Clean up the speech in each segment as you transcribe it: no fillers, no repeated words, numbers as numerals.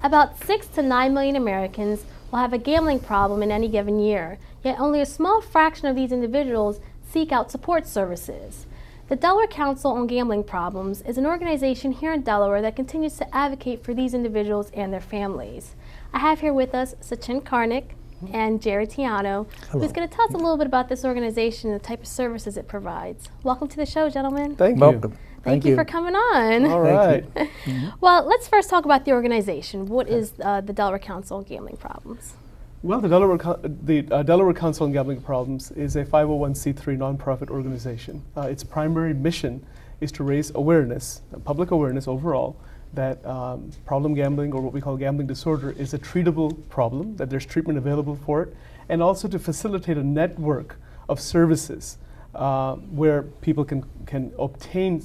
About 6 to 9 million Americans will have a gambling problem in any given year, yet only a small fraction of these individuals seek out support services. The Delaware Council on Gambling Problems is an organization here in Delaware that continues to advocate for these individuals and their families. I have here with us Sachin Karnik and Jared Tiano, who's going to tell us a little bit about this organization and the type of services it provides. Welcome to the show, gentlemen. Thank you. Welcome. Thank you for coming on. All right. Well, let's first talk about the organization. What is the Delaware Council on Gambling Problems? Well, the Delaware Council on Gambling Problems is a 501c3 nonprofit organization. Its primary mission is to raise awareness, public awareness overall, that problem gambling, or what we call gambling disorder, is a treatable problem, that there's treatment available for it, and also to facilitate a network of services where people can obtain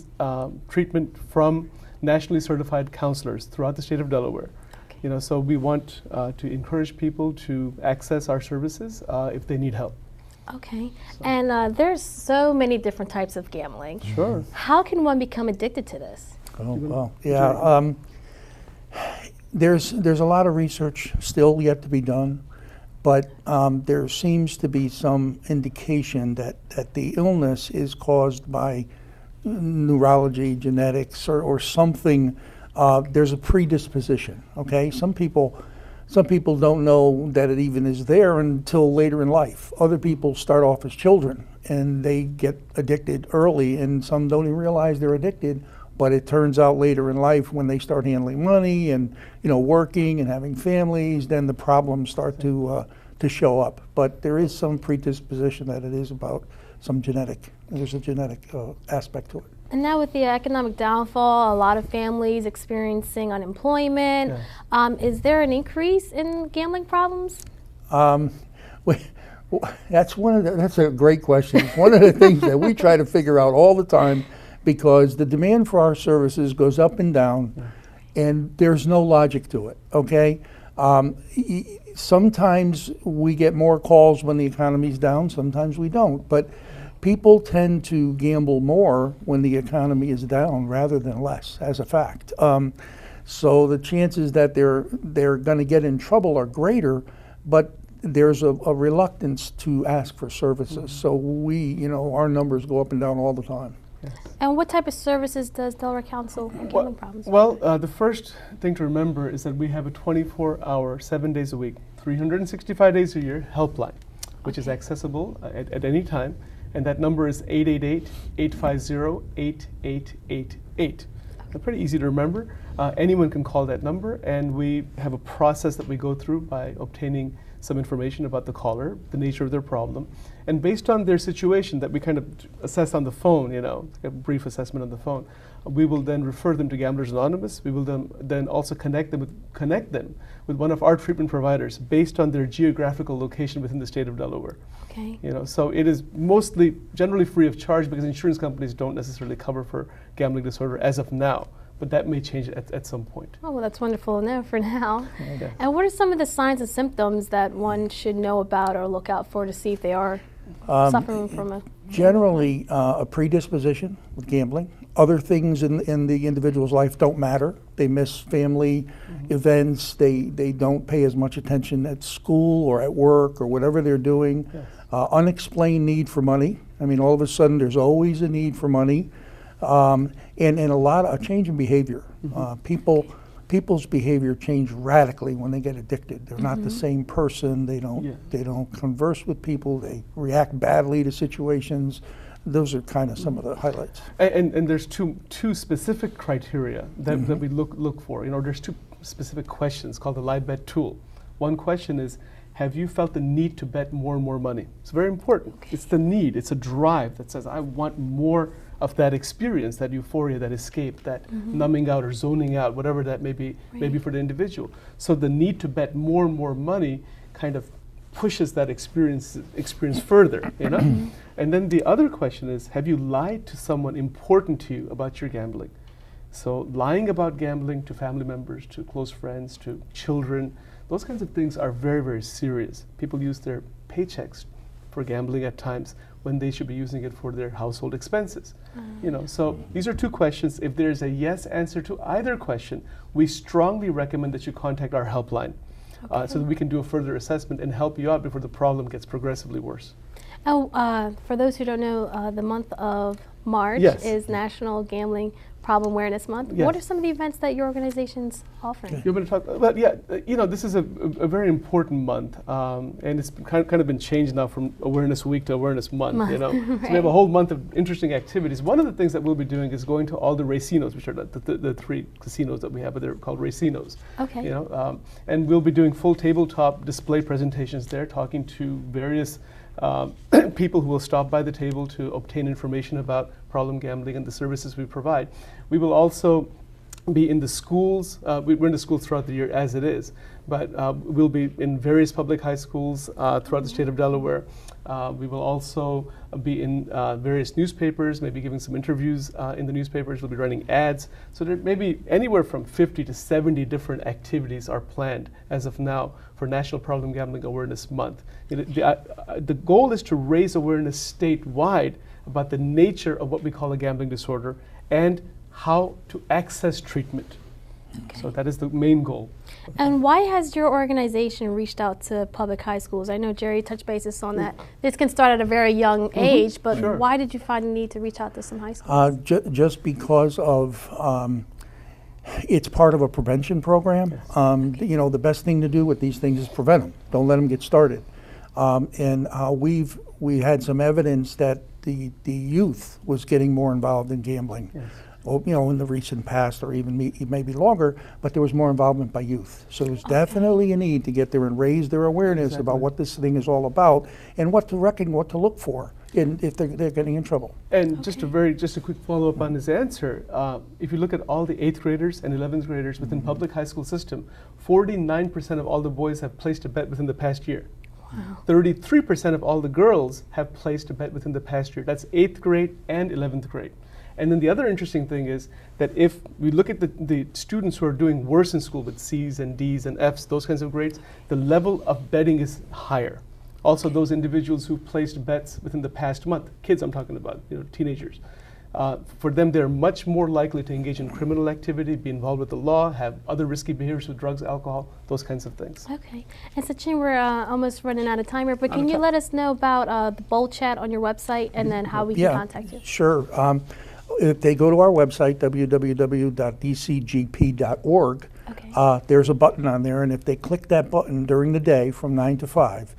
treatment from nationally certified counselors throughout the state of Delaware. You know, so we want to encourage people to access our services if they need help. Okay, and there's so many different types of gambling. Sure. How can one become addicted to this? Oh, well, yeah. There's a lot of research still yet to be done, but there seems to be some indication that the illness is caused by neurology, genetics, or something. There's a predisposition. Okay, some people don't know that it even is there until later in life. Other people start off as children and they get addicted early, and some don't even realize they're addicted. But it turns out later in life, when they start handling money and working and having families, then the problems start to show up. But there is some predisposition that it is about some genetic. There's a genetic aspect to it. And now with the economic downfall, a lot of families experiencing unemployment, is there an increase in gambling problems? That's a great question. It's one of the things that we try to figure out all the time, because the demand for our services goes up and down, and there's no logic to it, okay? Sometimes we get more calls when the economy's down, sometimes we don't, but people tend to gamble more when the economy is down rather than less, as a fact. So the chances that they're gonna get in trouble are greater, but there's a reluctance to ask for services. So our numbers go up and down all the time. And what type of services does Delaware Council on Gambling Problems? Well, the first thing to remember is that we have a 24-hour, 7 days a week, 365 days a year helpline, which is accessible at any time. And that number is 888-850-8888. Pretty easy to remember. Anyone can call that number, and we have a process that we go through by obtaining some information about the caller, the nature of their problem, and based on their situation that we kind of assess on the phone, a brief assessment on the phone, we will then refer them to Gamblers Anonymous. We will then also connect them with one of our treatment providers based on their geographical location within the state of Delaware. Okay. So it is generally free of charge, because insurance companies don't necessarily cover for gambling disorder as of now. But that may change at some point. Oh, well, that's wonderful to know for now. Okay. And what are some of the signs and symptoms that one should know about or look out for to see if they are suffering from a... Generally, a predisposition with gambling. Other things in the individual's life don't matter. They miss family events. They don't pay as much attention at school or at work or whatever they're doing. Yes. Unexplained need for money. I mean, all of a sudden, there's always a need for money. And a change in behavior. People's behavior change radically when they get addicted. They're not the same person. They don't converse with people. They react badly to situations. Those are kind of some of the highlights. And there's two specific criteria that we look for. There's two specific questions called the live bet tool. One question is, have you felt the need to bet more and more money? It's very important. Okay. It's the need. It's a drive that says, I want more of that experience, that euphoria, that escape, that numbing out or zoning out, whatever that may be for the individual. So the need to bet more and more money kind of pushes that experience further, And then the other question is, have you lied to someone important to you about your gambling? So lying about gambling to family members, to close friends, to children, those kinds of things are very, very serious. People use their paychecks for gambling at times when they should be using it for their household expenses. You know, so these are two questions. If there's a yes answer to either question, we strongly recommend that you contact our helpline so that we can do a further assessment and help you out before the problem gets progressively worse. Oh, for those who don't know, the month of March is National Gambling Problem Awareness Month. Yes. What are some of the events that your organization's offering? You're going to talk about, you know, this is a very important month, and it's kind of been changed now from Awareness Week to Awareness Month, you know. Right. So we have a whole month of interesting activities. One of the things that we'll be doing is going to all the racinos, which are the three casinos that we have, but they're called racinos. Okay. You know, and we'll be doing full tabletop display presentations there, talking to various people who will stop by the table to obtain information about problem gambling and the services we provide. We will also be in the schools. We're in the schools throughout the year as it is, but we'll be in various public high schools throughout the state of Delaware. We will also be in various newspapers, maybe giving some interviews in the newspapers. We'll be running ads. So there may be anywhere from 50 to 70 different activities are planned as of now for National Problem Gambling Awareness Month. The goal is to raise awareness statewide about the nature of what we call a gambling disorder and how to access treatment. Okay. So that is the main goal. And why has your organization reached out to public high schools? I know Jerry touched bases on that. This can start at a very young age, but why did you find the need to reach out to some high schools? Just because of it's part of a prevention program. Yes. You know, the best thing to do with these things is prevent them. Don't let them get started. And we had some evidence that the youth was getting more involved in gambling. Yes. You know, in the recent past, or even maybe longer, but there was more involvement by youth. So there's definitely a need to get there and raise their awareness about what this thing is all about and what to what to look for if they're getting in trouble. And just a quick follow-up on his answer. If you look at all the 8th graders and 11th graders within public high school system, 49% of all the boys have placed a bet within the past year. Wow. 33% of all the girls have placed a bet within the past year. That's 8th grade and 11th grade. And then the other interesting thing is that if we look at the students who are doing worse in school with C's and D's and F's, those kinds of grades, the level of betting is higher. Also, those individuals who placed bets within the past month, kids I'm talking about, you know, teenagers, for them they're much more likely to engage in criminal activity, be involved with the law, have other risky behaviors with drugs, alcohol, those kinds of things. Okay. And Sachin, we're almost running out of time here, but can you let us know about the Bold Chat on your website and then how we can contact you? Sure. If they go to our website, www.dcgp.org, there's a button on there, and if they click that button during the day from 9 to 5,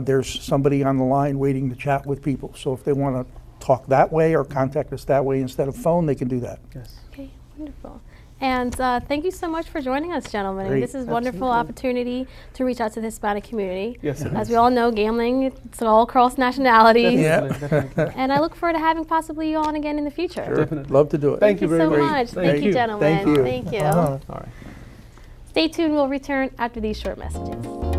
there's somebody on the line waiting to chat with people. So if they want to talk that way or contact us that way instead of phone, they can do that. Yes. Okay, wonderful. And thank you so much for joining us, gentlemen. Great. This is a wonderful opportunity to reach out to the Hispanic community. Yes, as we all know, gambling, it's all across nationalities. Definitely. And I look forward to having possibly you on again in the future. Sure. Definitely. Love to do it. Thank you very so much. much. Thank you, gentlemen. Thank you. Thank you. All right. Stay tuned. We'll return after these short messages.